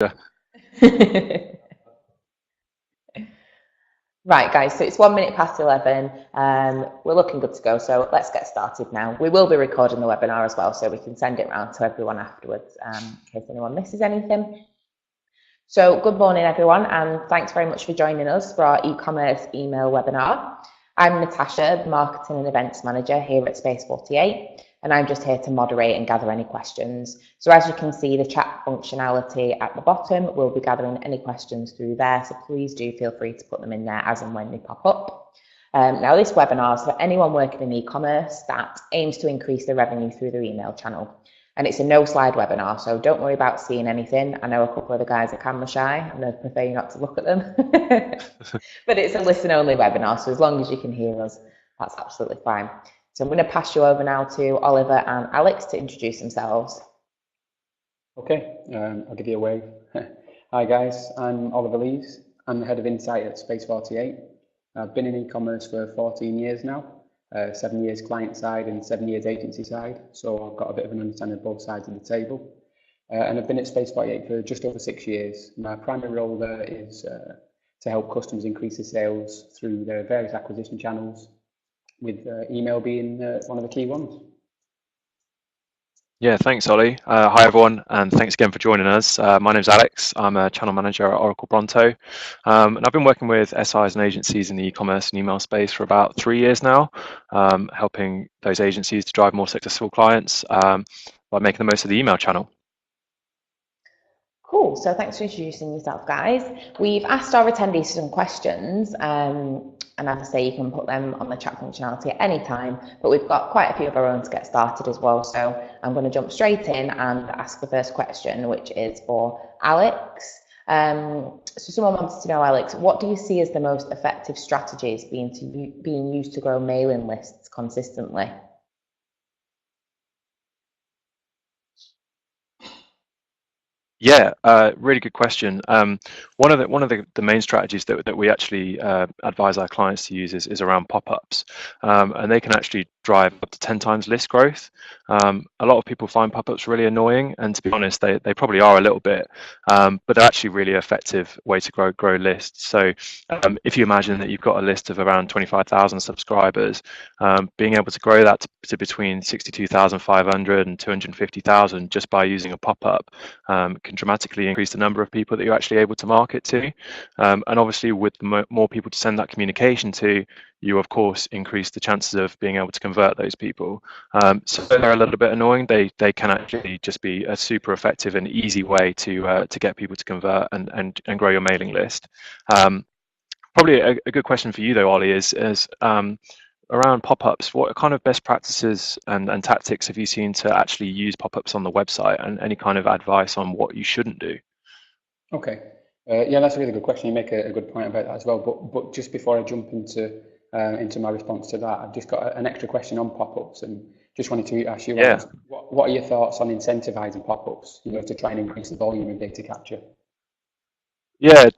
Yeah. Right, guys, so it's 1 minute past 11. We're looking good to go, so let's get started now. We will be recording the webinar as well, so we can send it around to everyone afterwards in case anyone misses anything. So good morning, everyone, and thanks very much for joining us for our e-commerce email webinar. I'm Natasha, the Marketing and Events Manager here at Space 48, and I'm just here to moderate and gather any questions. So as you can see, the chat functionality at the bottom, we'll be gathering any questions through there, so please do feel free to put them in there as and when they pop up. Now this webinar is for anyone working in e-commerce that aims to increase their revenue through their email channel. And it's a no slide webinar, so don't worry about seeing anything. I know a couple of the guys are camera shy and I prefer you not to look at them. But it's a listen only webinar, so as long as you can hear us, that's absolutely fine. So I'm going to pass you over now to Oliver and Alex to introduce themselves. Okay, I'll give you a wave. Hi guys, I'm Oliver Lees. I'm the head of insight at Space 48. I've been in e-commerce for 14 years now. 7 years client side and 7 years agency side, so I've got a bit of an understanding of both sides of the table. And I've been at Space 48 for just over 6 years. My primary role there is to help customers increase their sales through their various acquisition channels, with email being one of the key ones. Yeah, thanks, Ollie. Hi, everyone, and thanks again for joining us. My name's Alex. I'm a channel manager at Oracle Bronto, and I've been working with SIs and agencies in the e-commerce and email space for about 3 years now, helping those agencies to drive more successful clients by making the most of the email channel. Cool, so thanks for introducing yourself, guys. We've asked our attendees some questions, and as I say, you can put them on the chat functionality at any time, but we've got quite a few of our own to get started as well, so I'm going to jump straight in and ask the first question, which is for Alex. So someone wanted to know, Alex, what do you see as the most effective strategies being used to grow mailing lists consistently? Yeah, really good question. One of the main strategies that we actually advise our clients to use is around pop-ups, and they can actually drive up to 10 times list growth. A lot of people find pop-ups really annoying, and to be honest, they probably are a little bit, but they're actually really effective way to grow lists. So if you imagine that you've got a list of around 25,000 subscribers, being able to grow that to between 62,500 and 250,000 just by using a pop-up can dramatically increase the number of people that you're actually able to market to. And obviously with more people to send that communication to, you of course increase the chances of being able to convert those people. So they're a little bit annoying. They can actually just be a super effective and easy way to get people to convert and grow your mailing list. Probably a good question for you though, Ollie, is around pop-ups. What kind of best practices and tactics have you seen to actually use pop-ups on the website, and any kind of advice on what you shouldn't do? Okay, yeah, that's a really good question. You make a good point about that as well. But just before I jump into my response to that, I've just got an extra question on pop-ups, and just wanted to ask you, Yeah. what are your thoughts on incentivizing pop-ups, to try and increase the volume of data capture? Yeah,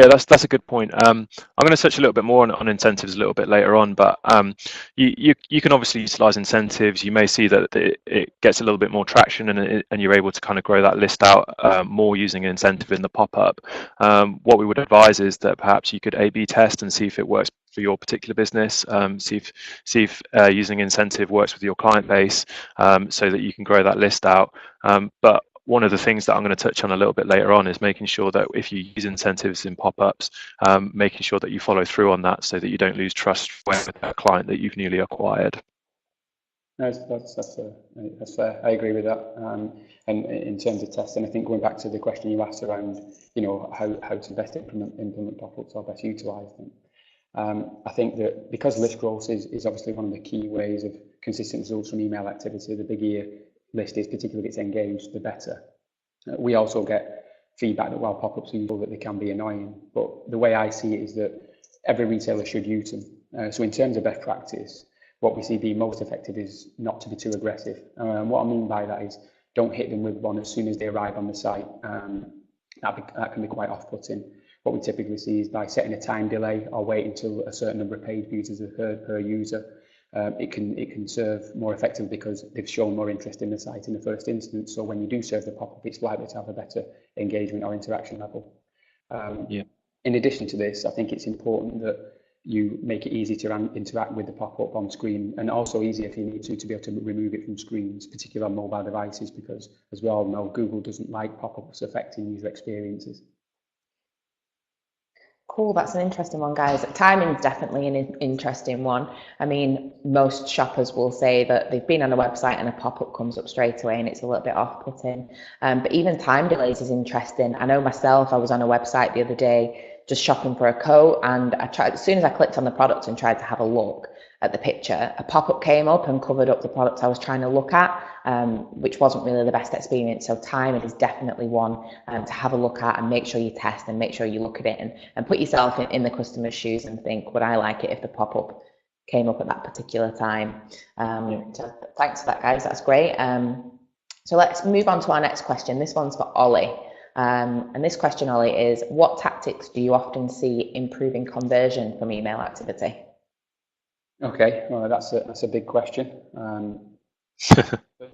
that's a good point. I'm going to touch a little bit more on incentives a little bit later on, but you can obviously utilize incentives. You may see that it gets a little bit more traction, and you're able to kind of grow that list out more using an incentive in the pop-up. What we would advise is that perhaps you could A/B test and see if it works for your particular business. See if using incentive works with your client base, so that you can grow that list out. But one of the things that I'm going to touch on a little bit later on is making sure that if you use incentives in pop-ups, making sure that you follow through on that so that you don't lose trust with that client that you've newly acquired. No, that's fair. I agree with that. And in terms of testing, I think going back to the question you asked around, how to best implement pop-ups or best utilise them. I think that because list growth is obviously one of the key ways of consistent results from email activity, the bigger your list is, particularly if it's engaged, the better. We also get feedback that while pop-ups are useful, that they can be annoying. But the way I see it is that every retailer should use them. So in terms of best practice, what we see being most effective is not to be too aggressive. What I mean by that is don't hit them with one as soon as they arrive on the site. That can be quite off-putting. What we typically see is by setting a time delay or waiting until a certain number of page views has occurred per user, it can serve more effectively because they've shown more interest in the site in the first instance. So when you do serve the pop-up, it's likely to have a better engagement or interaction level. Yeah. In addition to this, I think it's important that you make it easy to interact with the pop-up on screen, and also easy if you need to be able to remove it from screens, particularly on mobile devices, because as we all know, Google doesn't like pop-ups affecting user experiences. Cool, that's an interesting one, guys. Timing is definitely an interesting one. I mean, most shoppers will say that they've been on a website and a pop-up comes up straight away and it's a little bit off-putting. But even time delays is interesting. I know myself, I was on a website the other day just shopping for a coat, and I tried, as soon as I clicked on the product and tried to have a look at the picture, a pop-up came up and covered up the product I was trying to look at, which wasn't really the best experience. So timing is definitely one to have a look at, and make sure you test and make sure you look at it and put yourself in the customer's shoes and think, would I like it if the pop-up came up at that particular time? So thanks for that, guys, that's great. So let's move on to our next question. This one's for Ollie. And this question, Ollie, is what tactics do you often see improving conversion from email activity? Okay, well, that's a big question.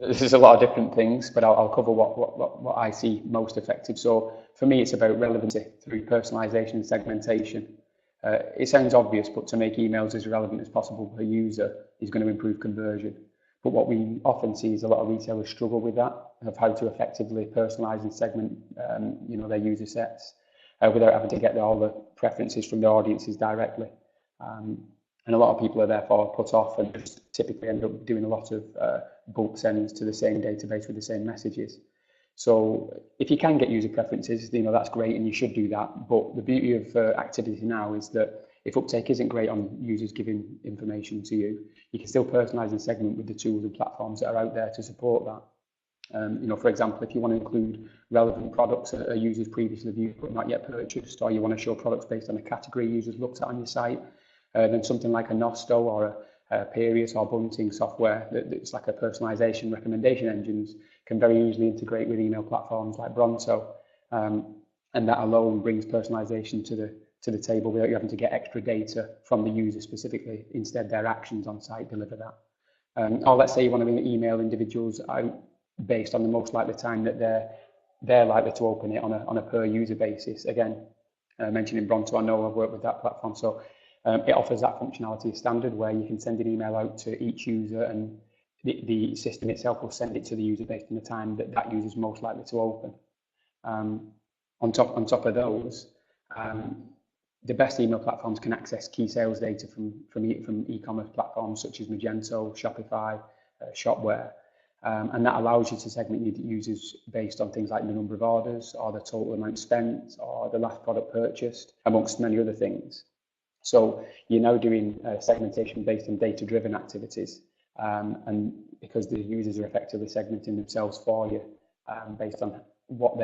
There's a lot of different things, but I'll cover what I see most effective. So for me, it's about relevancy through personalization and segmentation. It sounds obvious, but to make emails as relevant as possible per user is going to improve conversion. But what we often see is a lot of retailers struggle with that, of how to effectively personalize and segment their user sets without having to get all the preferences from the audiences directly. And a lot of people are therefore put off and just typically end up doing a lot of bulk sends to the same database with the same messages. So if you can get user preferences, that's great and you should do that. But the beauty of activity now is that if uptake isn't great on users giving information to you, you can still personalize and segment with the tools and platforms that are out there to support that. For example, if you want to include relevant products that a users previously viewed but not yet purchased, or you want to show products based on a category users looked at on your site, then something like a Nosto or a Perius or Bunting software that's like a personalization recommendation engines can very easily integrate with email platforms like Bronto, and that alone brings personalization to the table without you having to get extra data from the user specifically. Instead, their actions on site deliver that. Or let's say you want to email individuals out based on the most likely time that they're likely to open it on a per user basis. Again, mentioning Bronto, I know I've worked with that platform, so it offers that functionality as standard where you can send an email out to each user and the system itself will send it to the user based on the time that user is most likely to open. On top of those, the best email platforms can access key sales data from e-commerce platforms such as Magento, Shopify, Shopware, and that allows you to segment users based on things like the number of orders or the total amount spent or the last product purchased, amongst many other things. So you're now doing segmentation based on data-driven activities, and because the users are effectively segmenting themselves for you based on what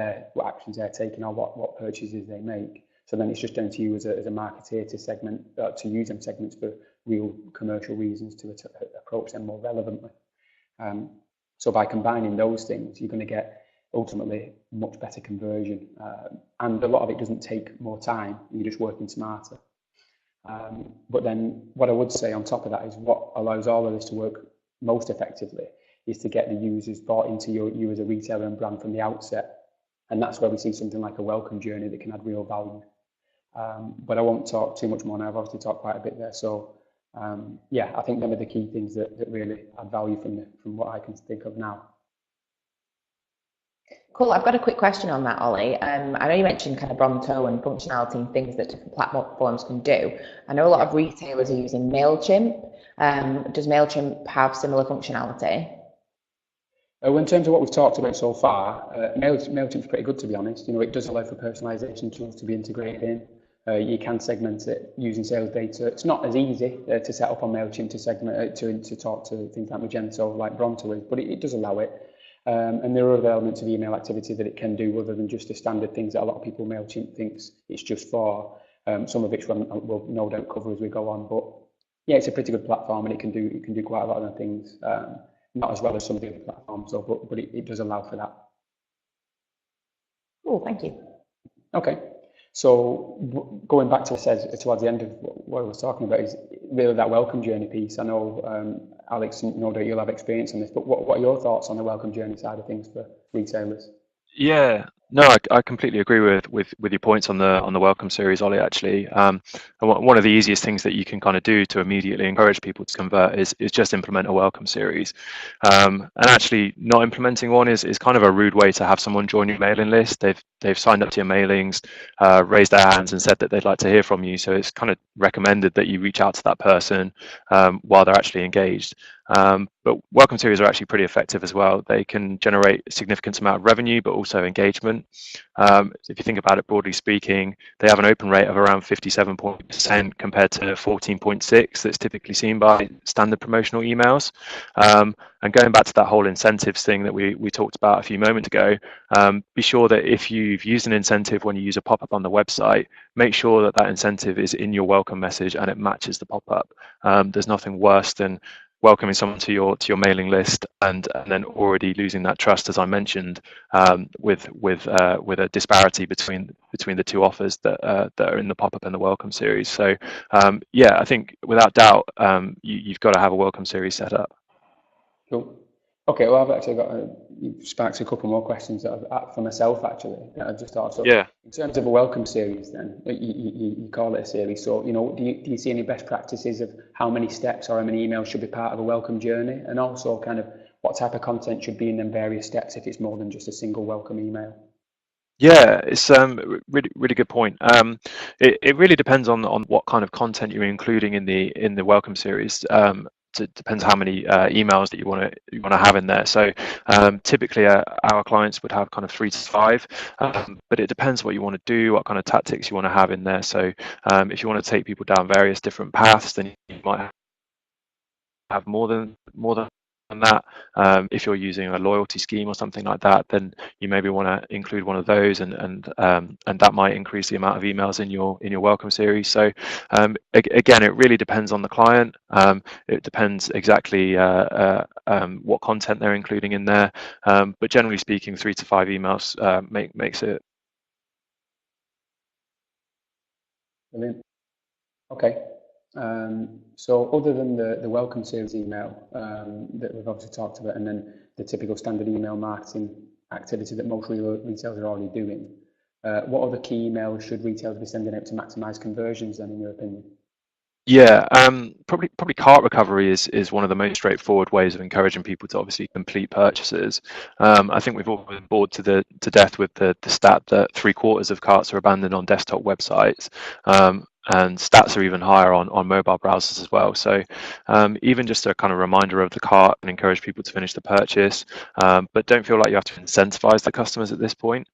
actions they're taking or what purchases they make. So then it's just down to you as a marketeer to use them segments for real commercial reasons to approach them more relevantly. So by combining those things, you're going to get ultimately much better conversion, and a lot of it doesn't take more time. You're just working smarter. But then what I would say on top of that is what allows all of this to work most effectively is to get the users bought into you as a retailer and brand from the outset. And that's where we see something like a welcome journey that can add real value. But I won't talk too much more now. I've obviously talked quite a bit there. So I think them are the key things that really add value from what I can think of now. Cool. I've got a quick question on that, Ollie. I know you mentioned kind of Bronto and functionality and things that different platforms can do. I know a lot of retailers are using MailChimp. Does MailChimp have similar functionality? Well, in terms of what we've talked about so far, MailChimp's pretty good, to be honest. It does allow for personalization tools to be integrated in. You can segment it using sales data. It's not as easy to set up on MailChimp to segment to talk to things like Magento, like Bronto is, but it does allow it. And there are other elements of email activity that it can do other than just the standard things that a lot of people MailChimp thinks it's just for. Some of which we'll no doubt cover as we go on. But yeah, it's a pretty good platform and it can do quite a lot of other things. Not as well as some of the other platforms though, but it does allow for that. Cool, thank you. Okay. So going back to what I said towards the end of what I was talking about is really that welcome journey piece. I know, Alex, no doubt you'll have experience on this, but what are your thoughts on the welcome journey side of things for retailers? Yeah, no, I completely agree with your points on the welcome series, Ollie. Actually, and one of the easiest things that you can kind of do to immediately encourage people to convert is just implement a welcome series. And actually, not implementing one is kind of a rude way to have someone join your mailing list. They've signed up to your mailings, raised their hands, and said that they'd like to hear from you. So it's kind of recommended that you reach out to that person while they're actually engaged. But welcome series are actually pretty effective as well. They can generate a significant amount of revenue, but also engagement. If you think about it broadly speaking, they have an open rate of around 57% compared to 14.6 that's typically seen by standard promotional emails. And going back to that whole incentives thing that we talked about a few moments ago, be sure that if you've used an incentive when you use a pop-up on the website, make sure that that incentive is in your welcome message and it matches the pop-up. There's nothing worse than welcoming someone to your mailing list and then already losing that trust, as I mentioned, with a disparity between the two offers that are in the pop-up and the welcome series. So yeah, I think without doubt you've got to have a welcome series set up. Cool. Okay, well, I've actually got you've sparked a couple more questions that for myself actually that I've just thought. So Yeah. in terms of a welcome series, then you call it a series. So do you see any best practices of how many steps or how many emails should be part of a welcome journey, and also kind of what type of content should be in them various steps if it's more than just a single welcome email? Yeah, it's really good point. It really depends on what kind of content you're including in the welcome series. It depends how many emails that you want to have in there. So typically our clients would have kind of 3 to 5, but it depends what you want to do, what kind of tactics you want to have in there. So if you want to take people down various different paths, then you might have more than that. If you're using a loyalty scheme or something like that, then you maybe want to include one of those, and that might increase the amount of emails in your welcome series. So again, it really depends on the client. It depends exactly what content they're including in there. But generally speaking, 3 to 5 emails makes it. Brilliant. Okay. So other than the welcome series email that we've obviously talked about, and then the typical standard email marketing activity that most retailers are already doing, what other key emails should retailers be sending out to maximise conversions then, in your opinion? Yeah, probably cart recovery is one of the most straightforward ways of encouraging people to obviously complete purchases. I think we've all been bored to death with the stat that 3/4 of carts are abandoned on desktop websites, and stats are even higher on mobile browsers as well. So even just a kind of reminder of the cart and encourage people to finish the purchase, but don't feel like you have to incentivize the customers at this point.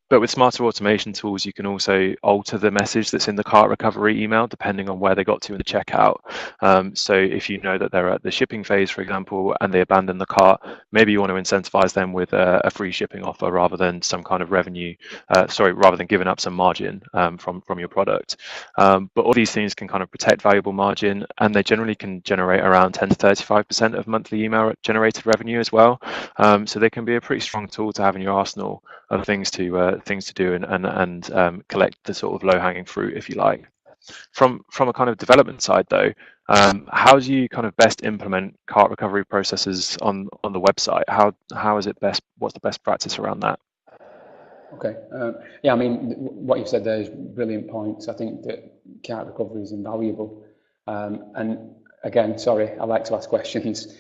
But with smarter automation tools, you can also alter the message that's in the cart recovery email depending on where they got to in the checkout. So if you know that they're at the shipping phase, for example, and they abandon the cart, maybe you want to incentivize them with a free shipping offer rather than some kind of revenue, rather than giving up some margin from your product. But all these things can kind of protect valuable margin, and they generally can generate around 10 to 35% of monthly email generated revenue as well. So they can be a pretty strong tool to have in your arsenal of things to do and collect the sort of low-hanging fruit, if you like. From a kind of development side, though, how do you kind of best implement cart recovery processes on the website? How is it best? What's the best practice around that? Okay. Yeah, I mean, what you've said there is brilliant points. I think that cart recovery is invaluable. And again, sorry, I like to ask questions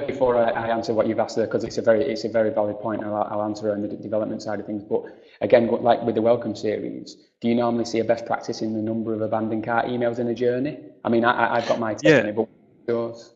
before I answer what you've asked there, because it's a very valid point, and I'll answer on the development side of things. But again, like with the welcome series, do you normally see a best practice in the number of abandoned cart emails in a journey? I mean, I've got my take on it, but yours?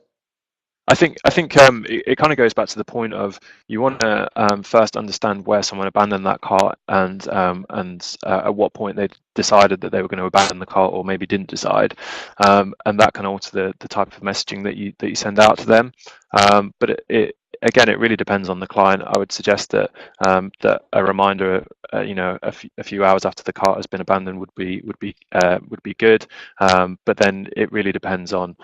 I think it kind of goes back to the point of you want to first understand where someone abandoned that cart and at what point decided that they were going to abandon the cart, or maybe didn't decide, and that can alter the type of messaging that you send out to them. But it again, it really depends on the client. I would suggest that that a reminder, a few hours after the cart has been abandoned would be good. But then it really depends on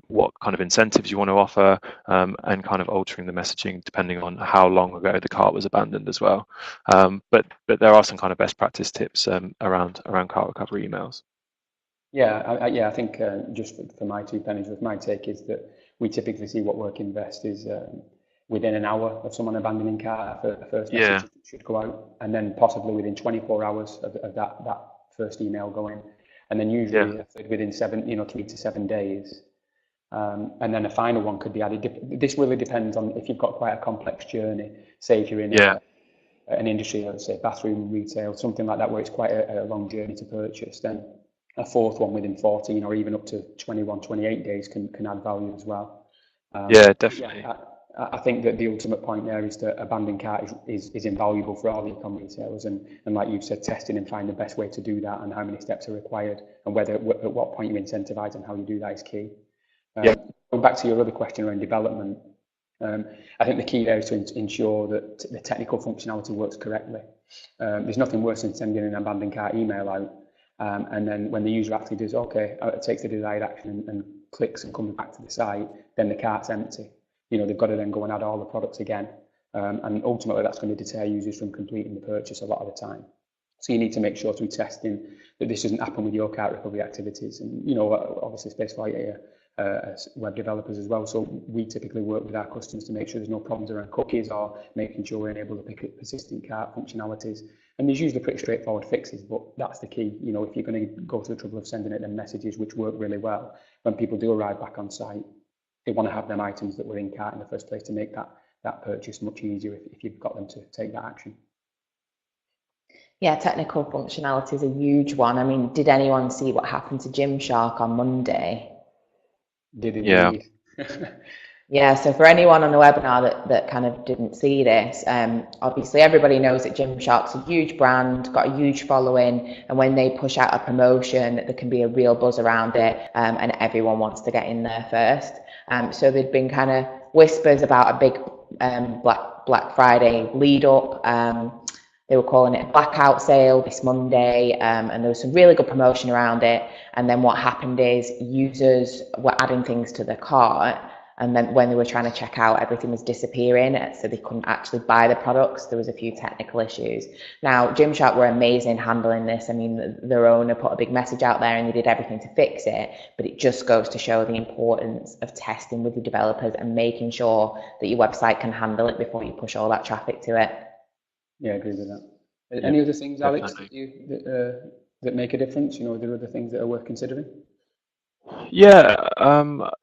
what kind of incentives you want to offer, and kind of altering the messaging depending on how long ago the cart was abandoned as well. But there are some kind of best practice tips around cart recovery emails. Yeah, I think just for my 2 pennies worth, my take is that we typically see what work in best is within an hour of someone abandoning cart, a first message should go out, and then possibly within 24 hours of that first email going, and then usually within 3 to 7 days. And then a final one could be added. This really depends on if you've got quite a complex journey. Say if you're in an industry, let's say bathroom retail, something like that, where it's quite a long journey to purchase, then a fourth one within 14 or even up to 21, 28 days can add value as well. Definitely. I think that the ultimate point there is that abandoned cart is invaluable for all the e-com retailers, and like you've said, testing and finding the best way to do that and how many steps are required and at what point you incentivise and how you do that is key. Going back to your other question around development, I think the key there is to ensure that the technical functionality works correctly. There's nothing worse than sending an abandoned cart email out, and then when the user actually does it takes the desired action and clicks and comes back to the site, then the cart's empty. They've got to then go and add all the products again, and ultimately that's going to deter users from completing the purchase a lot of the time. So you need to make sure through testing that this doesn't happen with your cart recovery activities, and obviously Spaceflight web developers as well. So we typically work with our customers to make sure there's no problems around cookies or making sure we're able to pick up persistent cart functionalities. And there's usually pretty straightforward fixes, but that's the key. If you're going to go to the trouble of sending it them messages which work really well, when people do arrive back on site, they want to have them items that were in cart in the first place to make that purchase much easier if you've got them to take that action. Yeah, technical functionality is a huge one. I mean, did anyone see what happened to Gymshark on Monday? Did indeed. Yeah, so for anyone on the webinar that kind of didn't see this, obviously everybody knows that Gymshark's a huge brand, got a huge following, and when they push out a promotion, there can be a real buzz around it, and everyone wants to get in there first. So there'd been kind of whispers about a big Black Friday lead up. They were calling it a blackout sale this Monday, and there was some really good promotion around it. And then what happened is users were adding things to the cart, and then when they were trying to check out, everything was disappearing, so they couldn't actually buy the products. There was a few technical issues. Now, Gymshark were amazing handling this. I mean, their owner put a big message out there and they did everything to fix it, but it just goes to show the importance of testing with your developers and making sure that your website can handle it before you push all that traffic to it. Yeah, I agree with that. Any other things, Alex, that make a difference? Are there other things that are worth considering? Yeah,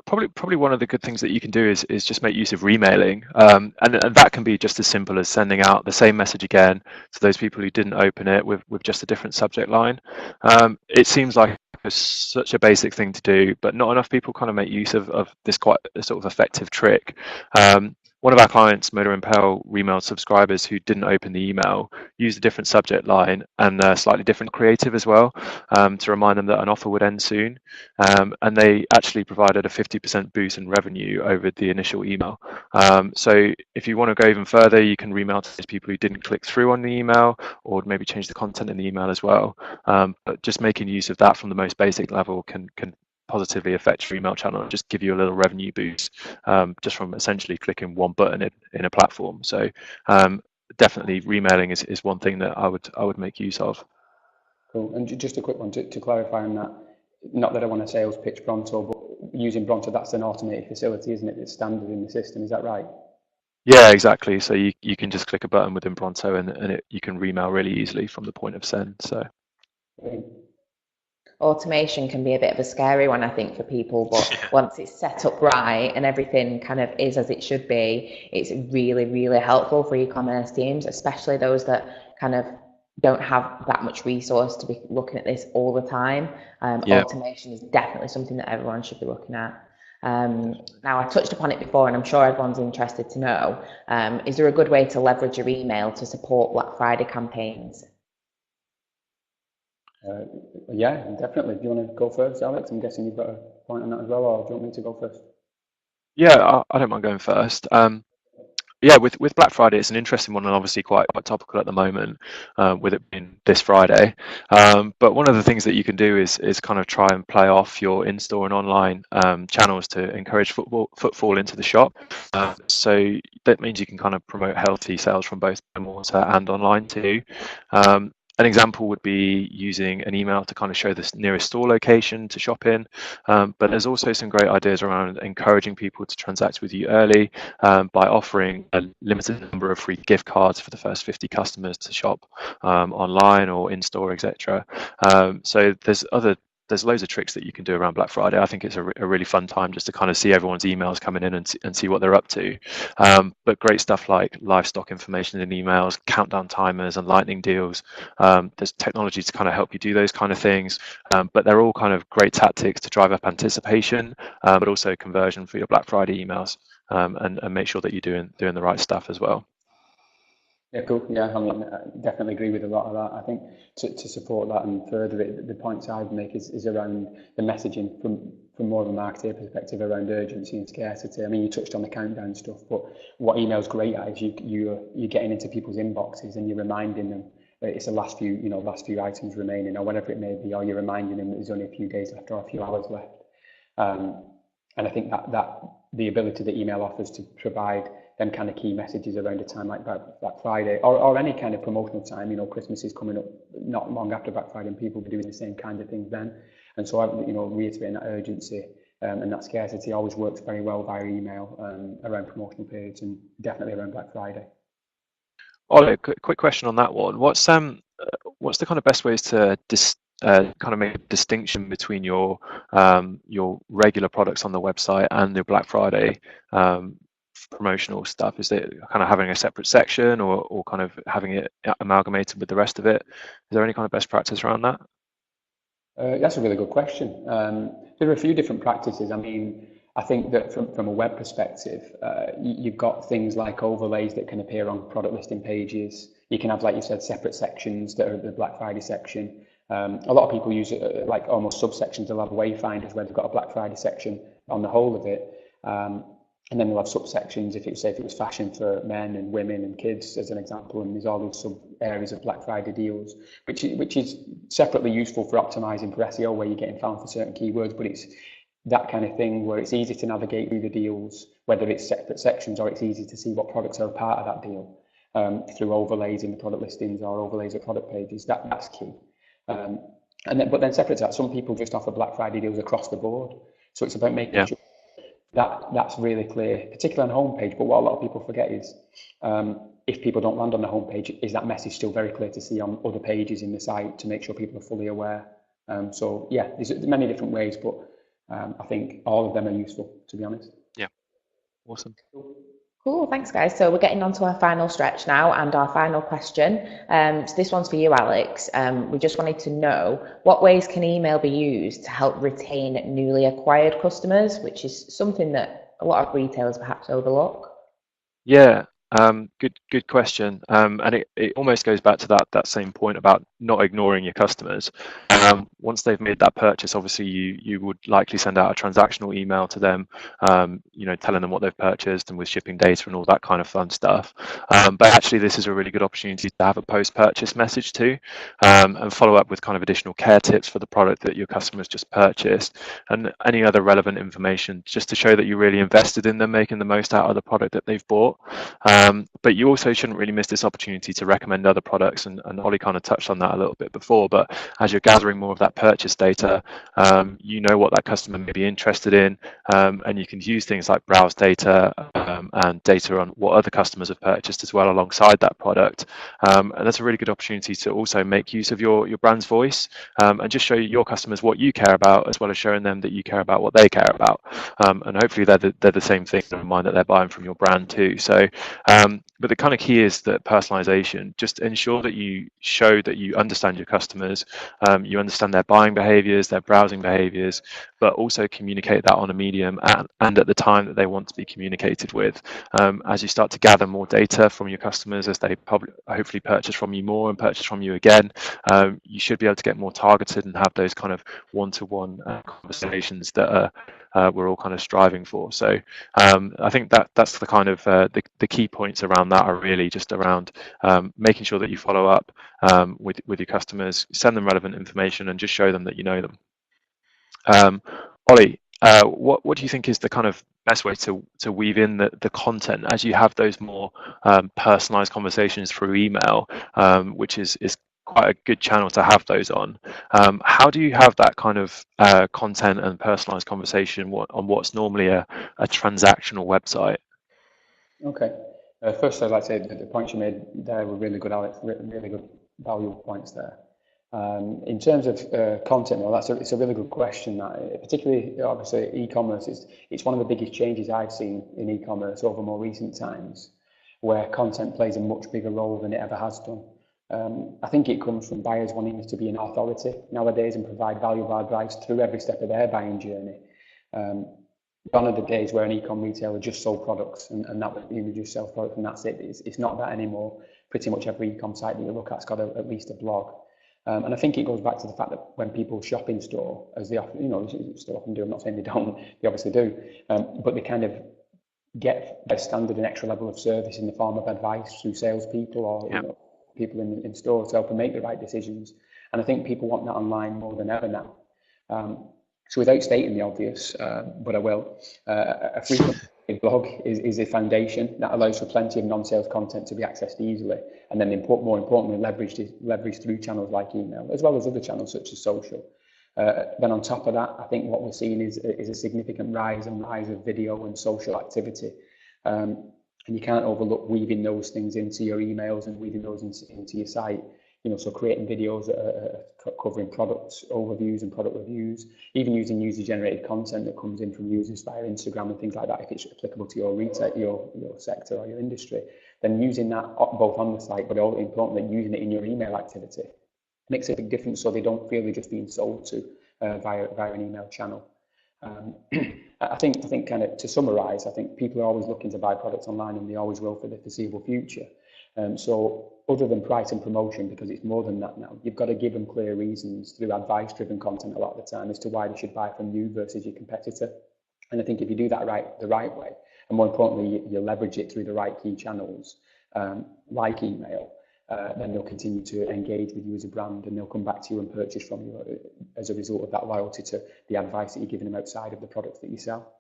probably one of the good things that you can do is just make use of remailing, and that can be just as simple as sending out the same message again to those people who didn't open it with just a different subject line. It seems like such a basic thing to do, but not enough people kind of make use of this quite sort of effective trick. One of our clients, Motor Impel, remailed subscribers who didn't open the email, used a different subject line and a slightly different creative as well, to remind them that an offer would end soon. And they actually provided a 50% boost in revenue over the initial email. So if you want to go even further, you can remail to those people who didn't click through on the email, or maybe change the content in the email as well. But just making use of that from the most basic level can positively affect your email channel and just give you a little revenue boost, just from essentially clicking one button in a platform. So definitely remailing is one thing that I would make use of. Cool. And just a quick one to clarify on that. Not that I want to sales pitch Bronto, but using Bronto, that's an automated facility, isn't it? It's standard in the system. Is that right? Yeah, exactly. So you can just click a button within Bronto and you can remail really easily from the point of send. So automation can be a bit of a scary one, I think, for people, but once it's set up right and everything kind of is as it should be, it's really, really helpful for e-commerce teams, especially those that kind of don't have that much resource to be looking at this all the time. Automation is definitely something that everyone should be looking at. Now, I touched upon it before, and I'm sure everyone's interested to know, is there a good way to leverage your email to support Black Friday campaigns? Yeah, definitely. Do you want to go first, Alex? I'm guessing you've got a point on that as well, or do you want me to go first? Yeah, I don't mind going first. Yeah, with Black Friday, it's an interesting one and obviously quite topical at the moment, with it being this Friday. But one of the things that you can do is kind of try and play off your in-store and online channels to encourage footfall into the shop. So that means you can kind of promote healthy sales from both brick and mortar and online too. An example would be using an email to kind of show the nearest store location to shop in. But there's also some great ideas around encouraging people to transact with you early, by offering a limited number of free gift cards for the first 50 customers to shop online or in store, etc. So there's loads of tricks that you can do around Black Friday. I think it's a really fun time just to kind of see everyone's emails coming in and see what they're up to. But great stuff like live stock information in emails, countdown timers, and lightning deals. There's technology to kind of help you do those kind of things. But they're all kind of great tactics to drive up anticipation, but also conversion for your Black Friday emails. And make sure that you're doing the right stuff as well. Yeah, cool. Yeah, I mean, I definitely agree with a lot of that. I think to support that and further it, the points I would make is around the messaging from more of a marketer perspective around urgency and scarcity. I mean, you touched on the countdown stuff, but what email's great at is you're getting into people's inboxes and you're reminding them that it's the last few items remaining or whatever it may be, or you're reminding them that there's only a few days left or a few hours left. And I think that the ability that email offers to provide them kind of key messages around a time like Black Friday or any kind of promotional time, Christmas is coming up not long after Black Friday and people will be doing the same kind of things then. And so, reiterating that urgency and that scarcity always works very well via email around promotional periods and definitely around Black Friday. Ollie, quick question on that one. What's the kind of best ways to kind of make a distinction between your regular products on the website and your Black Friday promotional stuff? Is it kind of having a separate section or kind of having it amalgamated with the rest of it? Is there any kind of best practice around that? That's a really good question. There are a few different practices. I mean, I think that from a web perspective, you've got things like overlays that can appear on product listing pages. You can have, like you said, separate sections that are the Black Friday section. A lot of people use it like almost subsections. They'll have wayfinders where they've got a Black Friday section on the whole of it. And then they'll have subsections if it was fashion for men and women and kids as an example, and there's all those sub areas of Black Friday deals, which is separately useful for optimizing for SEO where you're getting found for certain keywords, but it's that kind of thing where it's easy to navigate through the deals, whether it's separate sections or it's easy to see what products are a part of that deal through overlays in the product listings or overlays of product pages. That's key. But then separate to that, some people just offer Black Friday deals across the board, so it's about making sure that's really clear, particularly on homepage. But what a lot of people forget is if people don't land on the homepage, is that message still very clear to see on other pages in the site to make sure people are fully aware. So yeah, there's many different ways, but I think all of them are useful, to be honest. Yeah, awesome. Cool, thanks guys. So we're getting on to our final stretch now and our final question. So this one's for you, Alex. We just wanted to know what ways can email be used to help retain newly acquired customers, which is something that a lot of retailers perhaps overlook. Yeah, good question. And it almost goes back to that same point about not ignoring your customers. Once they've made that purchase, obviously you would likely send out a transactional email to them, telling them what they've purchased and with shipping data and all that kind of fun stuff. But actually, this is a really good opportunity to have a post-purchase message too, and follow up with kind of additional care tips for the product that your customers just purchased and any other relevant information, just to show that you really invested in them making the most out of the product that they've bought. But you also shouldn't really miss this opportunity to recommend other products, and Ollie kind of touched on that a little bit before, but as you're gathering more of that purchase data, you know what that customer may be interested in, and you can use things like browse data and data on what other customers have purchased as well alongside that product. And that's a really good opportunity to also make use of your brand's voice and just show your customers what you care about, as well as showing them that you care about what they care about. And hopefully they're the same thing in mind that they're buying from your brand too. So but the kind of key is that personalization. Just ensure that you show that you understand your customers, you understand their buying behaviors, their browsing behaviors, but also communicate that on a medium and at the time that they want to be communicated with. As you start to gather more data from your customers, as they hopefully purchase from you more and purchase from you again, you should be able to get more targeted and have those kind of one-to-one conversations that we're all kind of striving for. So I think that's the kind of the key points around that are really just around making sure that you follow up with your customers, send them relevant information, and just show them that you know them. Ollie, what do you think is the kind of best way to weave in the content as you have those more personalized conversations through email, which is quite a good channel to have those on? How do you have that kind of content and personalized conversation on what's normally a transactional website? Okay. First, I'd like to say that the points you made there were really good, Alex, really good valuable points there. In terms of content, well, it's a really good question. Particularly, obviously, e-commerce it's one of the biggest changes I've seen in e-commerce over more recent times, where content plays a much bigger role than it ever has done. I think it comes from buyers wanting to be an authority nowadays and provide valuable advice through every step of their buying journey. Gone are the days where an e-com retailer just sold products and that would just sell products and that's it. It's not that anymore. Pretty much every e-com site that you look at's got at least a blog. And I think it goes back to the fact that when people shop in store, as they often, still often do, I'm not saying they don't, they obviously do, but they kind of get a standard and extra level of service in the form of advice through salespeople or people in store to help them make the right decisions. And I think people want that online more than ever now. So without stating the obvious, but I will, a frequent blog is a foundation that allows for plenty of non-sales content to be accessed easily, and then more importantly, leveraged through channels like email, as well as other channels such as social. Then on top of that, I think what we're seeing is a significant rise of video and social activity. And you can't overlook weaving those things into your emails and weaving those into your site. So creating videos covering products overviews and product reviews, even using user-generated content that comes in from users via Instagram and things like that, if it's applicable to your retail, your sector or your industry, then using that both on the site, but also importantly, using it in your email activity makes a big difference, so they don't feel they're just being sold to via an email channel. I think kind of to summarise, I think people are always looking to buy products online, and they always will for the foreseeable future. So other than price and promotion, because it's more than that now, you've got to give them clear reasons through advice-driven content a lot of the time as to why they should buy from you versus your competitor. And I think if you do that the right way, and more importantly, you leverage it through the right key channels, like email, then they'll continue to engage with you as a brand, and they'll come back to you and purchase from you as a result of that loyalty to the advice that you're giving them outside of the products that you sell.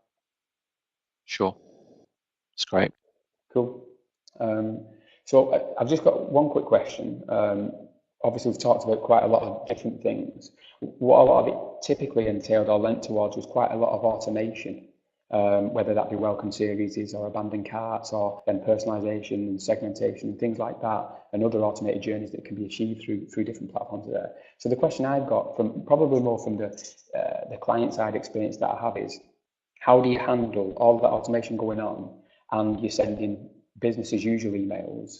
Sure. That's great. Cool. So I've just got one quick question. Obviously, we've talked about quite a lot of different things. What a lot of it typically entailed or lent towards was quite a lot of automation, whether that be welcome series or abandoned carts, or then personalization and segmentation and things like that, and other automated journeys that can be achieved through different platforms there. So the question I've got, probably more from the client side experience that I have, is how do you handle all that automation going on and you're sending business as usual emails,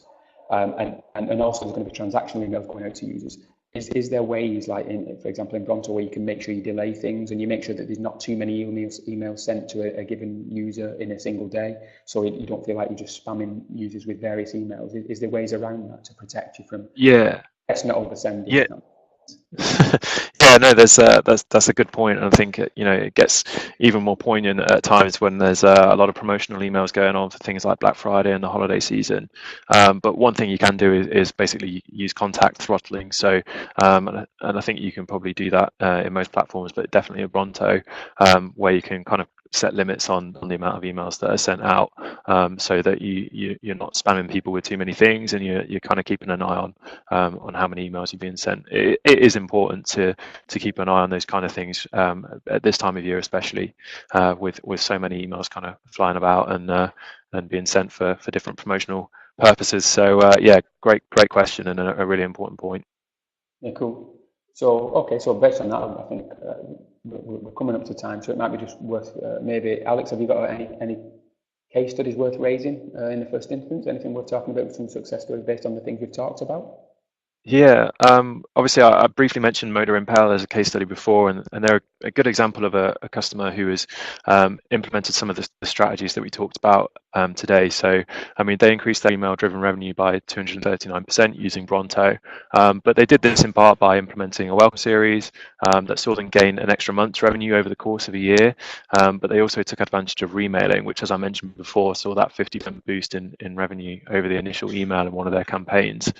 and also there's going to be transactional emails going out to users? Is there ways, like for example in Bronto, where you can make sure you delay things and you make sure that there's not too many emails sent to a given user in a single day, so you don't feel like you're just spamming users with various emails? Is there ways around that to protect you from it's not oversending? Yeah, no, that's a good point, and I think it gets even more poignant at times when there's a lot of promotional emails going on for things like Black Friday and the holiday season. But one thing you can do is basically use contact throttling. So, and I think you can probably do that in most platforms, but definitely in Bronto, where you can kind of set limits on the amount of emails that are sent out, so that you're not spamming people with too many things, and you're kind of keeping an eye on how many emails you're being sent. It is important to keep an eye on those kind of things at this time of year, especially with so many emails kind of flying about and being sent for different promotional purposes. So yeah, great question, and a really important point. Yeah, cool. So okay, so based on that, I think we're coming up to time, so it might be just worth maybe, Alex, have you got any case studies worth raising in the first instance? Anything worth talking about, some success stories based on the things we've talked about? Yeah, obviously I briefly mentioned Motor Impel as a case study before, and they're a good example of a customer who has implemented some of the strategies that we talked about today. So, I mean, they increased their email-driven revenue by 239% using Bronto, but they did this in part by implementing a welcome series that saw them gain an extra month's revenue over the course of a year, but they also took advantage of remailing, which, as I mentioned before, saw that 50% boost in revenue over the initial email in one of their campaigns.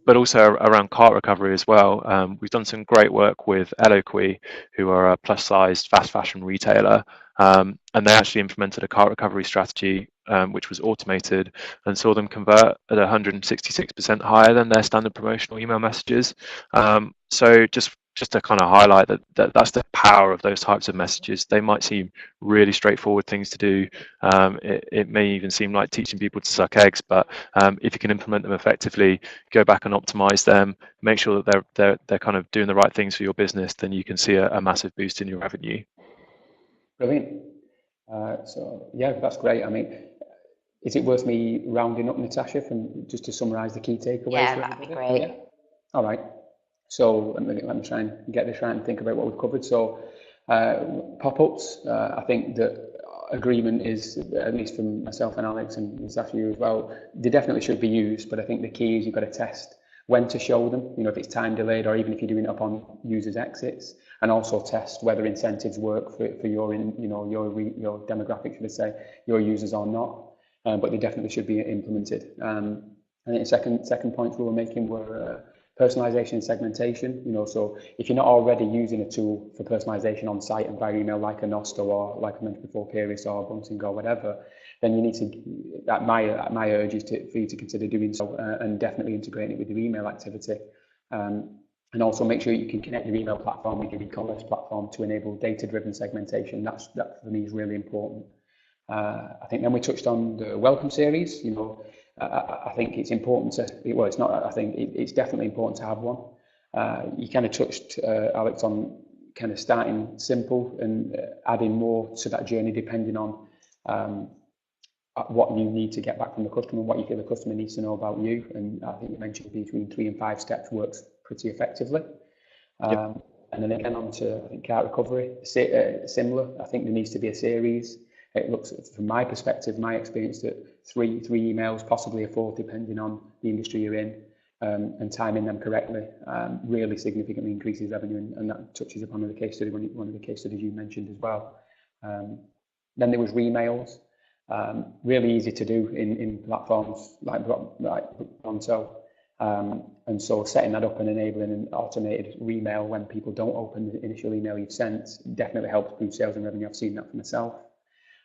But also around cart recovery as well. We've done some great work with Eloqui, who are a plus-sized fast fashion retailer, and they actually implemented a cart recovery strategy which was automated and saw them convert at 166% higher than their standard promotional email messages. So just to kind of highlight that's the power of those types of messages. They might seem really straightforward things to do. It may even seem like teaching people to suck eggs, but if you can implement them effectively, go back and optimize them, make sure that they're kind of doing the right things for your business, then you can see a massive boost in your revenue. Brilliant. So yeah, that's great. I mean, is it worth me rounding up, Natasha, from just to summarise the key takeaways? Yeah, that'd be great. Yeah. All right. So let me try and get this right and think about what we've covered. So pop-ups, I think that agreement is, at least from myself and Alex and Natasha, you as well, they definitely should be used, but I think the key is you've got to test when to show them, you know, if it's time delayed or even if you're doing it upon users' exits, and also test whether incentives work for your, you know, your demographic, should I say, your users or not. But they definitely should be implemented. And the second points we were making were personalization and segmentation. You know, so if you're not already using a tool for personalization on site and via email like a Nosto or, like I mentioned before, Peerless or Bunting or whatever, then you need to, my urge is for you to consider doing so and definitely integrating it with your email activity. And also make sure you can connect your email platform with your e-commerce platform to enable data-driven segmentation. That for me is really important. I think then we touched on the welcome series. You know, I think it's important to, well, it's not, I think it's definitely important to have one. You kind of touched, Alex, on kind of starting simple and adding more to that journey depending on what you need to get back from the customer, what you feel the customer needs to know about you. And I think you mentioned between 3 and 5 steps works pretty effectively. Yep. And then again on to, I think, cart recovery, similar. I think there needs to be a series. It looks, from my perspective, my experience, that three emails, possibly a fourth, depending on the industry you're in, and timing them correctly, really significantly increases revenue, and that touches upon one of the case studies you mentioned as well. Then there was remails, really easy to do in platforms like Bronto. And so setting that up and enabling an automated remail when people don't open the initial email you've sent definitely helps boost sales and revenue. I've seen that for myself.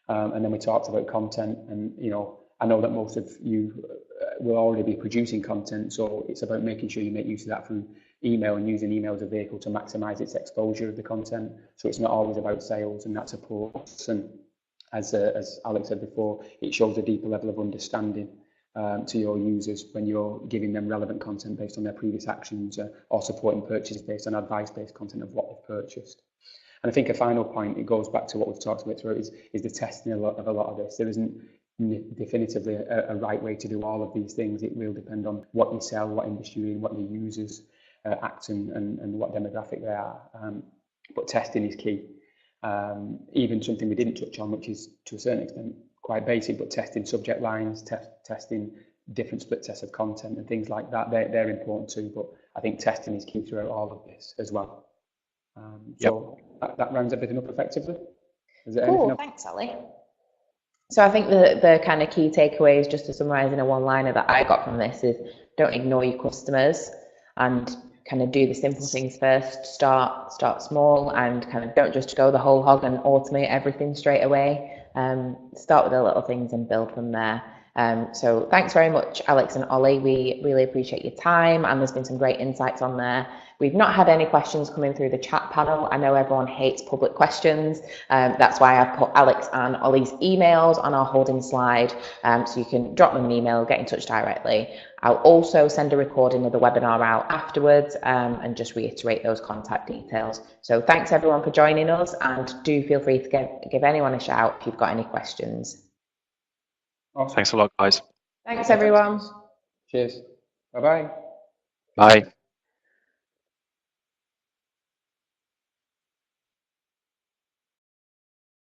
And then we talked about content, and you know, I know that most of you will already be producing content, so it's about making sure you make use of that through email and using email as a vehicle to maximize its exposure of the content. So it's not always about sales, and that's a plus. And as Alex said before, it shows a deeper level of understanding to your users when you're giving them relevant content based on their previous actions, or supporting purchases based on advice-based content of what they've purchased. And I think a final point, it goes back to what we've talked about throughout, is the testing of a lot of this. There isn't definitively a right way to do all of these things. It will depend on what you sell, what industry you're in, what your users act and what demographic they are. But testing is key. Even something we didn't touch on, which is to a certain extent quite basic, but testing subject lines, testing different split tests of content and things like that, they're important too. But I think testing is key throughout all of this as well. So that rounds everything up effectively. Is there anything else? Thanks, Ali. So I think the kind of key takeaways, just to summarise in a one-liner that I got from this, is don't ignore your customers and kind of do the simple things first. Start small and kind of don't just go the whole hog and automate everything straight away. Start with the little things and build from there. So thanks very much, Alex and Ollie. We really appreciate your time, and there's been some great insights on there. We've not had any questions coming through the chat panel. I know everyone hates public questions. That's why I've put Alex and Ollie's emails on our holding slide, so you can drop them an email, get in touch directly. I'll also send a recording of the webinar out afterwards, and just reiterate those contact details. So thanks everyone for joining us, and do feel free to give anyone a shout if you've got any questions. Awesome. Thanks a lot, guys. Thanks, everyone. Cheers. Bye-bye. Bye.